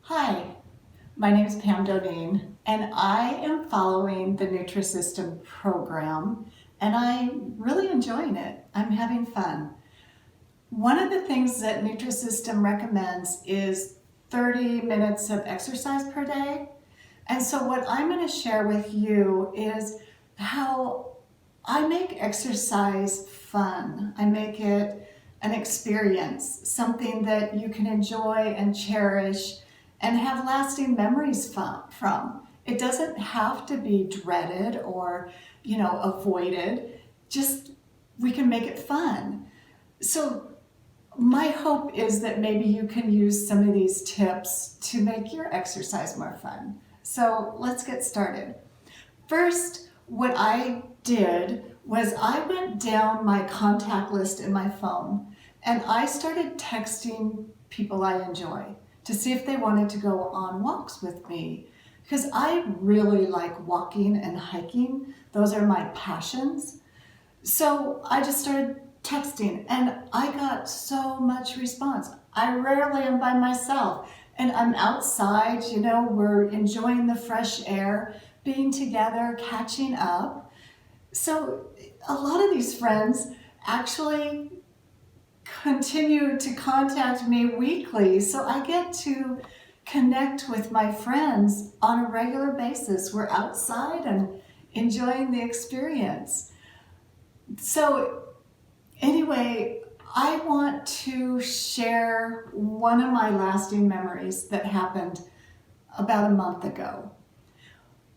Hi, my name is Pam Dodine, and I am following the Nutrisystem program, and I'm really enjoying it. I'm having fun. One of the things that Nutrisystem recommends is 30 minutes of exercise per day. And so what I'm going to share with you is how I make exercise fun. I make it an experience, something that you can enjoy and cherish and have lasting memories from. It doesn't have to be dreaded or, avoided. Just we can make it fun. So my hope is that maybe you can use some of these tips to make your exercise more fun. So let's get started. First, what I did was I went down my contact list in my phone and I started texting people I enjoy to see if they wanted to go on walks with me, because I really like walking and hiking. Those are my passions. So I just started texting and I got so much response. I rarely am by myself and I'm outside, we're enjoying the fresh air, being together, catching up. So a lot of these friends actually continue to contact me weekly. So I get to connect with my friends on a regular basis. We're outside and enjoying the experience. So anyway, I want to share one of my lasting memories that happened about a month ago.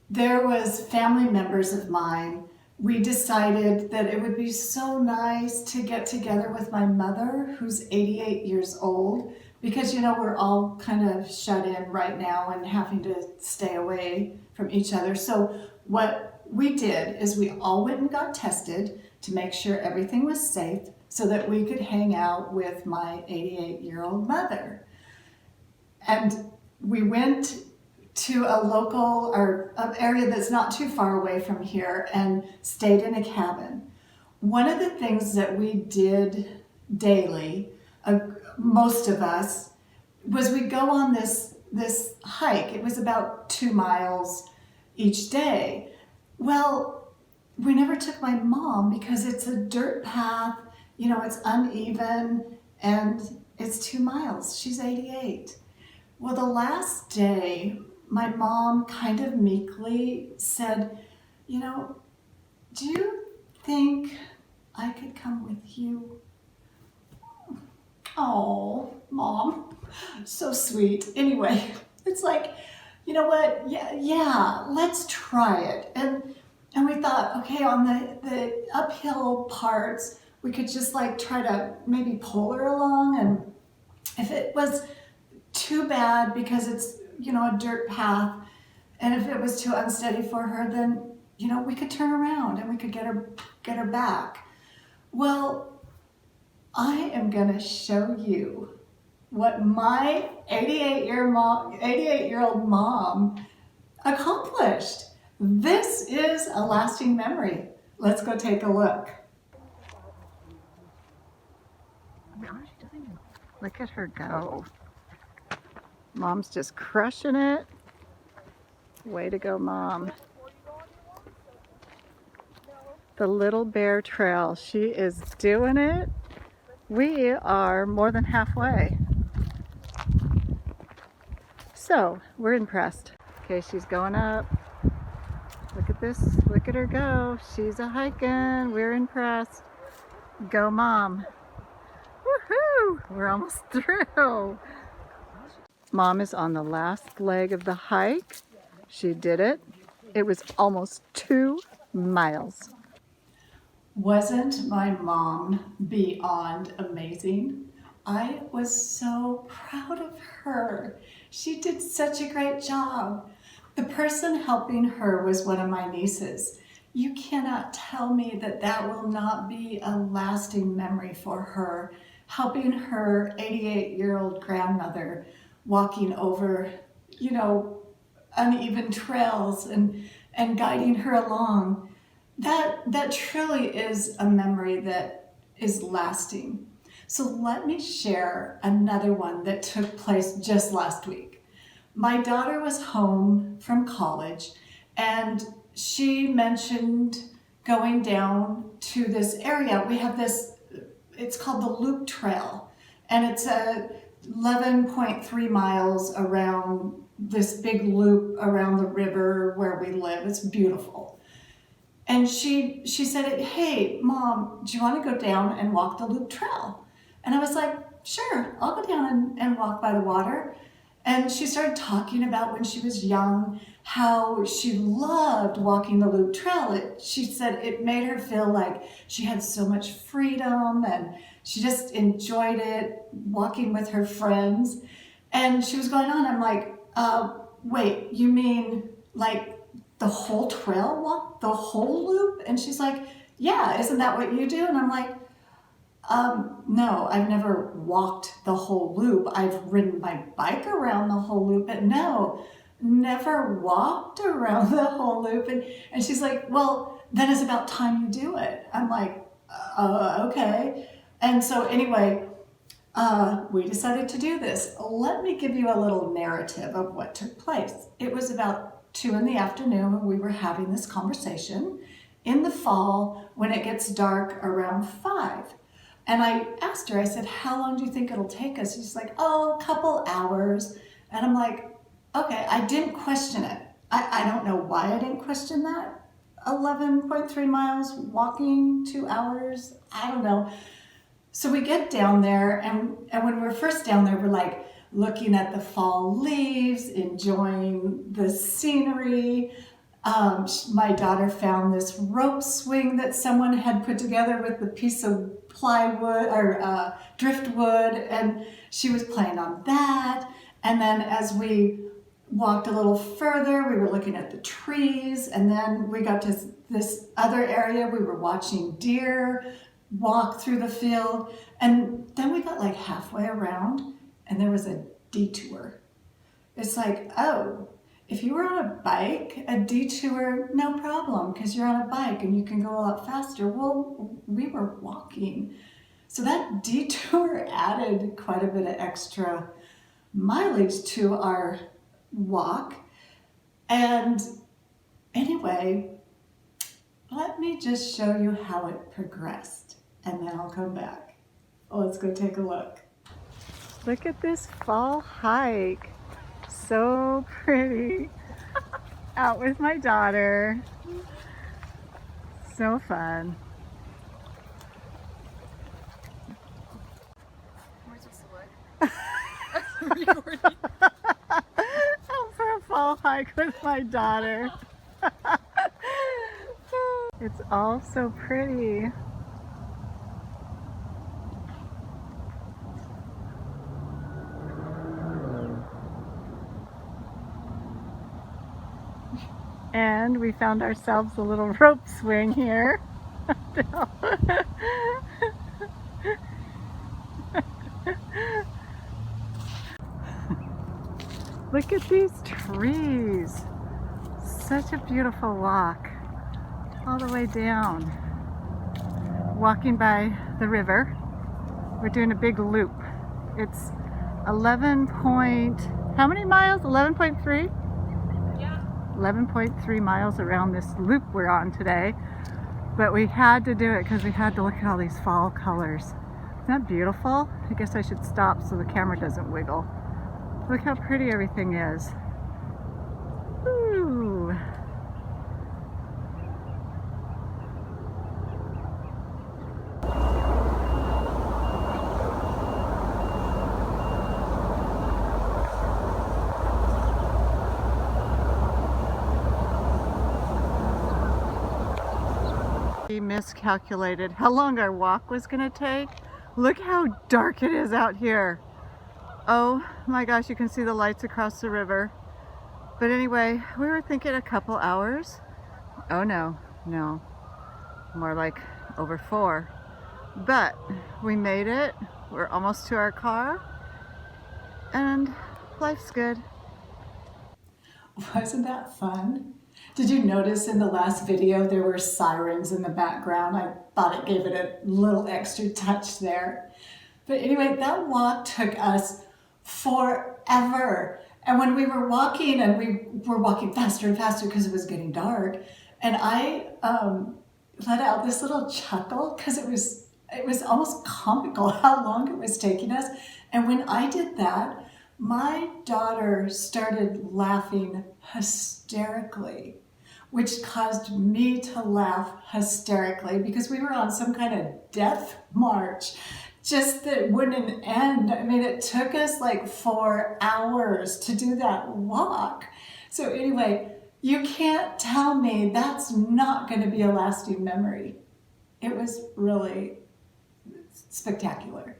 There was family members of mine. We decided that it would be so nice to get together with my mother, who's 88 years old, because we're all kind of shut in right now and having to stay away from each other. So what we did is we all went and got tested to make sure everything was safe so that we could hang out with my 88-year-old mother. And we went to a local or an area that's not too far away from here and stayed in a cabin. One of the things that we did daily, most of us, was we'd go on this hike. It was about 2 miles each day. Well, we never took my mom because it's a dirt path, it's uneven, and it's 2 miles. She's 88. Well, the last day, my mom kind of meekly said, do you think I could come with you? Oh, Mom, so sweet. Anyway, it's like, you know what? Yeah, let's try it. And we thought, okay, on the uphill parts, we could just try to maybe pull her along. And if it was too bad because it's, a dirt path, and if it was too unsteady for her, then, we could turn around and we could get her back. Well, I am gonna show you what my 88-year-old mom accomplished. This is a lasting memory. Let's go take a look. Look at her go. Mom's just crushing it. Way to go, Mom. The Little Bear Trail. She is doing it. We are more than halfway. So, we're impressed. Okay, she's going up. Look at this. Look at her go. She's a hiking. We're impressed. Go, Mom. Woohoo! We're almost through. Mom is on the last leg of the hike. She did it. It was almost 2 miles. Wasn't my mom beyond amazing? I was so proud of her. She did such a great job. The person helping her was one of my nieces. You cannot tell me that that will not be a lasting memory for her, helping her 88-year-old grandmother walking over, uneven trails and guiding her along. That truly is a memory that is lasting. So let me share another one that took place just last week. My daughter was home from college and she mentioned going down to this area. We have this, it's called the Loop Trail, and it's 11.3 miles around this big loop around the river where we live. It's beautiful. And she said, hey, Mom, do you want to go down and walk the Loop Trail? And I was like, sure, I'll go down and walk by the water. And she started talking about when she was young, how she loved walking the Loop Trail. She said it made her feel like she had so much freedom and she just enjoyed it, walking with her friends. And she was going on, I'm like, wait, you mean like the whole trail walk, the whole loop? And she's like, yeah, isn't that what you do? And I'm like, no, I've never walked the whole loop. I've ridden my bike around the whole loop, but no, never walked around the whole loop. And she's like, well, then it's about time you do it. I'm like, okay. And so anyway, we decided to do this. Let me give you a little narrative of what took place. It was about 2 in the afternoon when we were having this conversation in the fall when it gets dark around 5. And I asked her, I said, how long do you think it'll take us? She's like, oh, a couple hours. And I'm like, okay, I didn't question it. I don't know why I didn't question that. 11.3 miles walking, 2 hours, I don't know. So we get down there, and when we're first down there, we're like looking at the fall leaves, enjoying the scenery. My daughter found this rope swing that someone had put together with a piece of plywood or driftwood, and she was playing on that. And then as we walked a little further, we were looking at the trees, and then we got to this other area. We were watching deer walk through the field, and then we got like halfway around, and there was a detour. It's like, oh, if you were on a bike, a detour, no problem, because you're on a bike and you can go a lot faster. Well, we were walking. So that detour added quite a bit of extra mileage to our walk. And anyway, let me just show you how it progressed, and then I'll come back. Let's go take a look. Look at this fall hike. So pretty. Out with my daughter. So fun. Where's this look? Recording. Out for a fall hike with my daughter. It's all so pretty. And we found ourselves a little rope swing here. Look at these trees. Such a beautiful walk all the way down. Walking by the river. We're doing a big loop. It's 11 point, how many miles? 11.3? 11.3 miles around this loop we're on today, but we had to do it because we had to look at all these fall colors. Isn't that beautiful? I guess I should stop so the camera doesn't wiggle. Look how pretty everything is. Ooh. We miscalculated how long our walk was going to take. Look how dark it is out here. Oh my gosh, you can see the lights across the river. But anyway, we were thinking a couple hours. Oh no, more like over 4. But we made it. We're almost to our car, and life's good. Wasn't that fun? Did you notice in the last video there were sirens in the background? I thought it gave it a little extra touch there. But anyway, that walk took us forever. And when we were walking, and we were walking faster and faster because it was getting dark, and I let out this little chuckle because it was almost comical how long it was taking us. And when I did that, my daughter started laughing hysterically, which caused me to laugh hysterically because we were on some kind of death march just that wouldn't end. I mean, it took us like 4 hours to do that walk. So anyway, you can't tell me that's not going to be a lasting memory. It was really spectacular.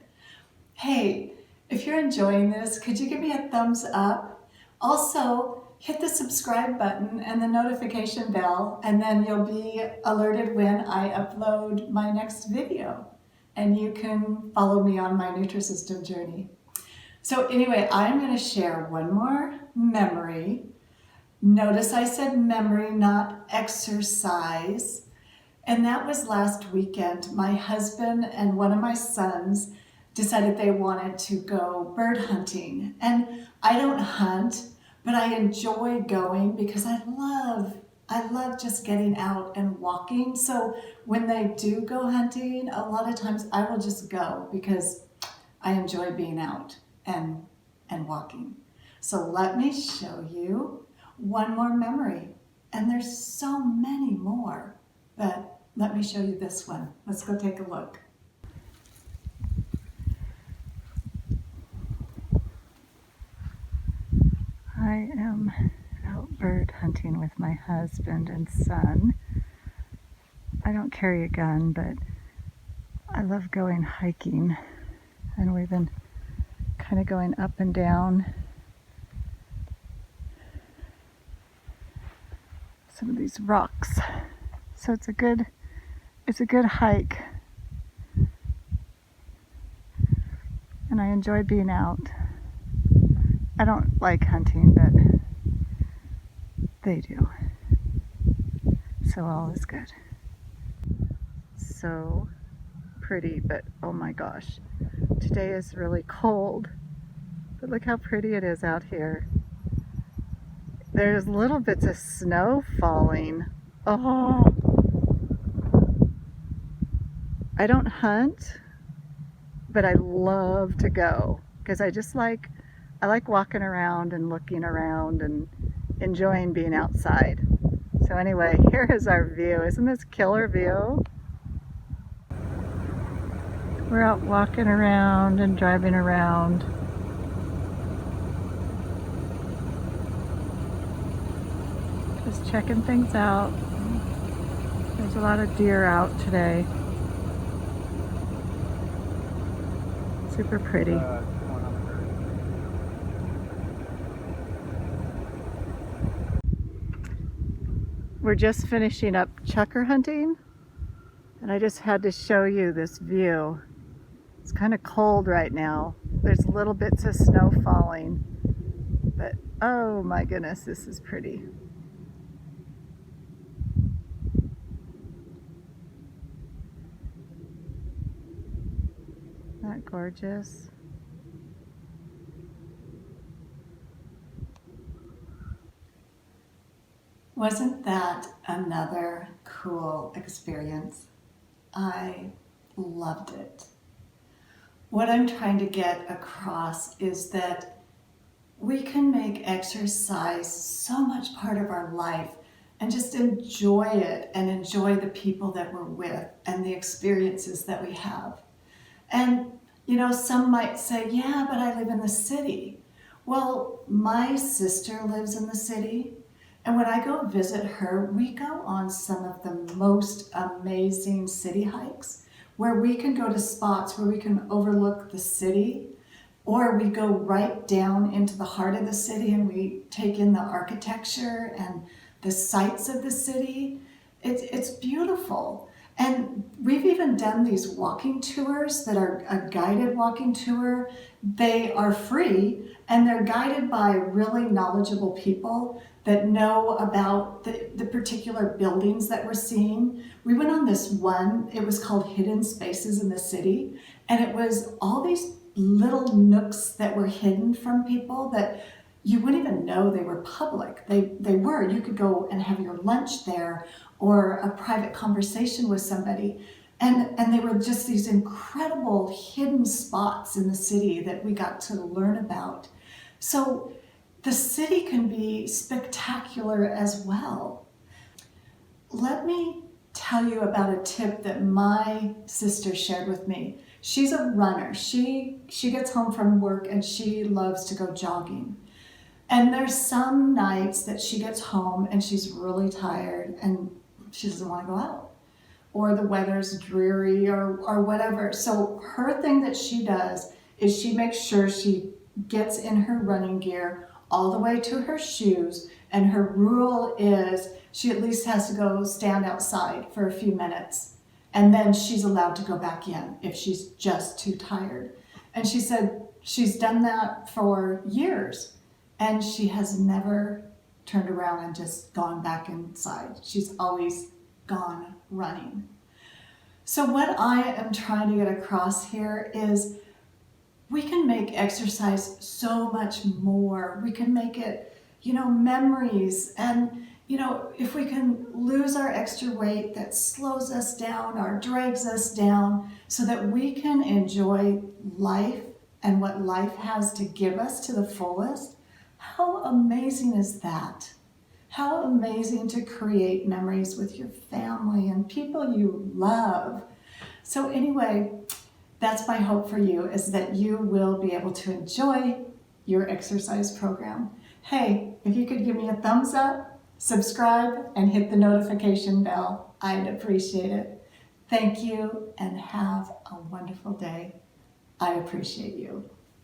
Hey, if you're enjoying this, could you give me a thumbs up? Also, hit the subscribe button and the notification bell, and then you'll be alerted when I upload my next video. And you can follow me on my Nutrisystem journey. So anyway, I'm going to share one more memory. Notice I said memory, not exercise. And that was last weekend. My husband and one of my sons decided they wanted to go bird hunting. And I don't hunt, but I enjoy going because I love just getting out and walking. So when they do go hunting, a lot of times I will just go because I enjoy being out and walking. So let me show you one more memory. And there's so many more, but let me show you this one. Let's go take a look. I am out bird hunting with my husband and son. I don't carry a gun, but I love going hiking, and we've been kind of going up and down some of these rocks. So it's a good hike, and I enjoy being out. I don't like hunting, but they do. So all is good. So pretty, but oh my gosh, today is really cold. But look how pretty it is out here. There's little bits of snow falling. Oh, I don't hunt, but I love to go because I like walking around and looking around and enjoying being outside. So anyway, here is our view. Isn't this killer view? We're out walking around and driving around. Just checking things out. There's a lot of deer out today. Super pretty. We're just finishing up chukar hunting, and I just had to show you this view. It's kind of cold right now. There's little bits of snow falling, but oh my goodness, this is pretty. Isn't that gorgeous? Wasn't that another cool experience? I loved it. What I'm trying to get across is that we can make exercise so much part of our life and just enjoy it and enjoy the people that we're with and the experiences that we have. And, you know, some might say, yeah, but I live in the city. Well, my sister lives in the city. And when I go visit her, we go on some of the most amazing city hikes where we can go to spots where we can overlook the city, or we go right down into the heart of the city and we take in the architecture and the sights of the city. It's beautiful. And we've even done these walking tours that are a guided walking tour. They are free and they're guided by really knowledgeable people that know about the particular buildings that we're seeing. We went on this one, it was called Hidden Spaces in the City, and it was all these little nooks that were hidden from people that you wouldn't even know they were public. They were. You could go and have your lunch there or a private conversation with somebody. And they were just these incredible hidden spots in the city that we got to learn about. So the city can be spectacular as well. Let me tell you about a tip that my sister shared with me. She's a runner. She gets home from work and she loves to go jogging. And there's some nights that she gets home and she's really tired and she doesn't want to go out, or the weather's dreary or whatever. So her thing that she does is she makes sure she gets in her running gear all the way to her shoes, and her rule is she at least has to go stand outside for a few minutes, and then she's allowed to go back in if she's just too tired. And she said she's done that for years, and she has never turned around and just gone back inside. She's always gone running. So what I am trying to get across here is we can make exercise so much more. We can make it, memories. And, if we can lose our extra weight that slows us down or drags us down so that we can enjoy life and what life has to give us to the fullest, how amazing is that? How amazing to create memories with your family and people you love. So anyway, that's my hope for you, is that you will be able to enjoy your exercise program. Hey, if you could give me a thumbs up, subscribe, and hit the notification bell, I'd appreciate it. Thank you and have a wonderful day. I appreciate you.